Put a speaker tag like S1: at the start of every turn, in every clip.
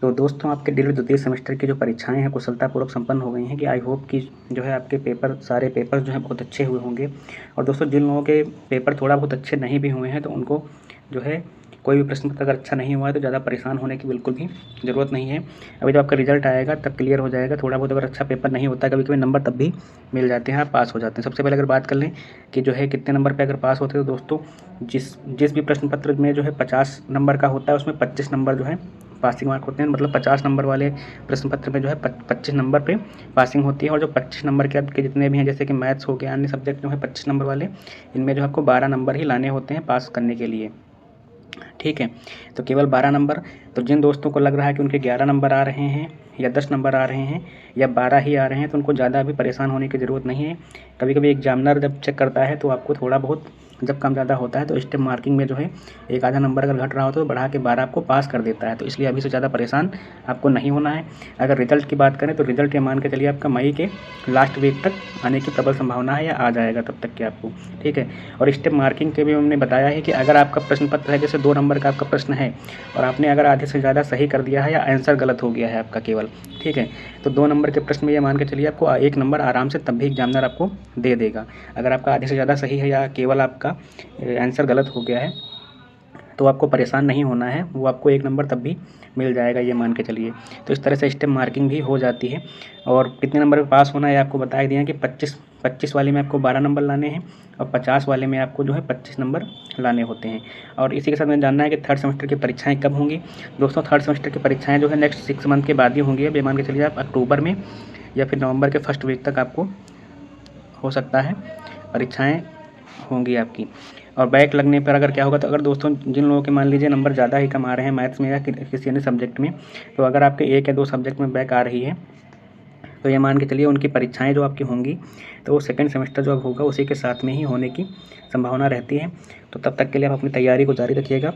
S1: तो दोस्तों आपके द्वितीय सेमेस्टर की जो परीक्षाएं हैं कुशलतापूर्वक संपन्न हो गई हैं कि आई होप कि जो है आपके पेपर सारे पेपर जो हैं बहुत अच्छे हुए होंगे। और दोस्तों जिन लोगों के पेपर थोड़ा बहुत अच्छे नहीं भी हुए हैं तो उनको जो है कोई भी प्रश्न पत्र अगर अच्छा नहीं हुआ है तो ज़्यादा परेशान होने की बिल्कुल भी ज़रूरत नहीं है। अभी जब आपका रिजल्ट आएगा तब क्लियर हो जाएगा। थोड़ा बहुत अगर अच्छा पेपर नहीं होता है कभी कभी नंबर तब भी मिल जाते हैं, आप पास हो जाते हैं। सबसे पहले अगर बात कर लें कि जो है कितने नंबर पर अगर पास होते हैं तो दोस्तों जिस भी प्रश्न पत्र में जो है 50 नंबर का होता है उसमें 25 नंबर जो है पासिंग मार्क होते हैं। मतलब 50 नंबर वाले प्रश्न पत्र में जो है 25 नंबर पे पासिंग होती है। और जो 25 नंबर के आपके जितने भी हैं जैसे कि मैथ्स हो गया, अन्य सब्जेक्ट जो है 25 नंबर वाले, इनमें जो आपको 12 नंबर ही लाने होते हैं पास करने के लिए। ठीक है, तो केवल 12 नंबर। तो जिन दोस्तों को लग रहा है कि उनके 11 नंबर आ रहे हैं या 10 नंबर आ रहे हैं या 12 ही आ रहे हैं तो उनको ज़्यादा अभी परेशान होने की ज़रूरत नहीं है। कभी कभी एग्जामिनर जब चेक करता है तो आपको थोड़ा बहुत जब कम ज़्यादा होता है तो स्टेप मार्किंग में जो है एक आधा नंबर अगर घट रहा हो तो बढ़ा के 12 आपको पास कर देता है। तो इसलिए अभी से ज़्यादा परेशान आपको नहीं होना है। अगर रिजल्ट की बात करें तो रिजल्ट ये मान के चलिए आपका मई के लास्ट वीक तक आने की प्रबल संभावना है या आ जाएगा तब तक के आपको। ठीक है, और स्टेप मार्किंग के भी हमने बताया है कि अगर आपका प्रश्न पत्र है जैसे 2 नंबर का आपका प्रश्न है और आपने अगर आधे से ज़्यादा सही कर दिया है या आंसर गलत हो गया है आपका केवल, ठीक है, तो 2 नंबर के प्रश्न में ये मान के चलिए आपको 1 नंबर आराम से तब भी एग्जामिनर आपको दे देगा। अगर आपका आधे से ज़्यादा सही है या केवल आपका आंसर गलत हो गया है तो आपको परेशान नहीं होना है, वो आपको 1 नंबर तब भी मिल जाएगा, ये मान के चलिए। तो इस तरह से स्टेप मार्किंग भी हो जाती है। और कितने नंबर पे पास होना है आपको बता ही दिया कि 25 वाले में आपको 12 नंबर लाने हैं और 50 वाले में आपको जो है 25 नंबर लाने होते हैं। और इसी के साथ में जानना है कि थर्ड सेमेस्टर की परीक्षाएँ कब होंगी। दोस्तों थर्ड सेमेस्टर की परीक्षाएँ जो है नेक्स्ट 6 मंथ के बाद ही होंगी। अब ये मान के चलिए आप अक्टूबर में या फिर नवंबर के फर्स्ट वीक तक आपको हो सकता है परीक्षाएँ होंगी आपकी। और बैक लगने पर अगर क्या होगा तो अगर दोस्तों जिन लोगों के मान लीजिए नंबर ज़्यादा ही कम आ रहे हैं मैथ्स में या किसी अन्य सब्जेक्ट में, तो अगर आपके 1 या 2 सब्जेक्ट में बैक आ रही है तो ये मान के चलिए उनकी परीक्षाएं जो आपकी होंगी तो वो सेकंड सेमेस्टर जो अब होगा उसी के साथ में ही होने की संभावना रहती है। तो तब तक के लिए आप अपनी तैयारी को जारी रखिएगा।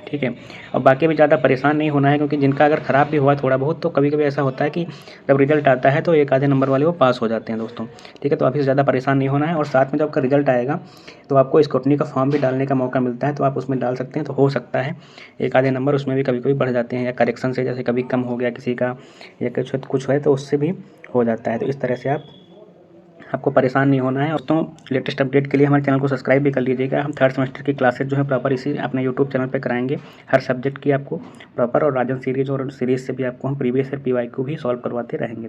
S1: ठीक है, और बाकी भी ज़्यादा परेशान नहीं होना है क्योंकि जिनका अगर ख़राब भी हुआ थोड़ा बहुत तो कभी कभी ऐसा होता है कि जब रिजल्ट आता है तो एक आधे नंबर वाले वो पास हो जाते हैं दोस्तों। ठीक है, तो अभी से ज़्यादा परेशान नहीं होना है। और साथ में जब आपका रिजल्ट आएगा तो आपको स्क्रूटनी का फॉर्म भी डालने का मौका मिलता है, तो आप उसमें डाल सकते हैं। तो हो सकता है एक आधे नंबर उसमें भी कभी कभी बढ़ जाते हैं या करेक्शन से जैसे कभी कम हो गया किसी का या कुछ है तो उससे भी हो जाता है। तो इस तरह से आपको परेशान नहीं होना है। दोस्तों लेटेस्ट अपडेट के लिए हमारे चैनल को सब्सक्राइब भी कर लीजिएगा। हम थर्ड सेमेस्टर की क्लासेज जो है प्रॉपर इसी अपने यूट्यूब चैनल पे कराएंगे, हर सब्जेक्ट की आपको प्रॉपर। और राजन सीरीज और सीरीज से भी आपको हम प्रीवियस ईयर PYQ भी सॉल्व करवाते रहेंगे।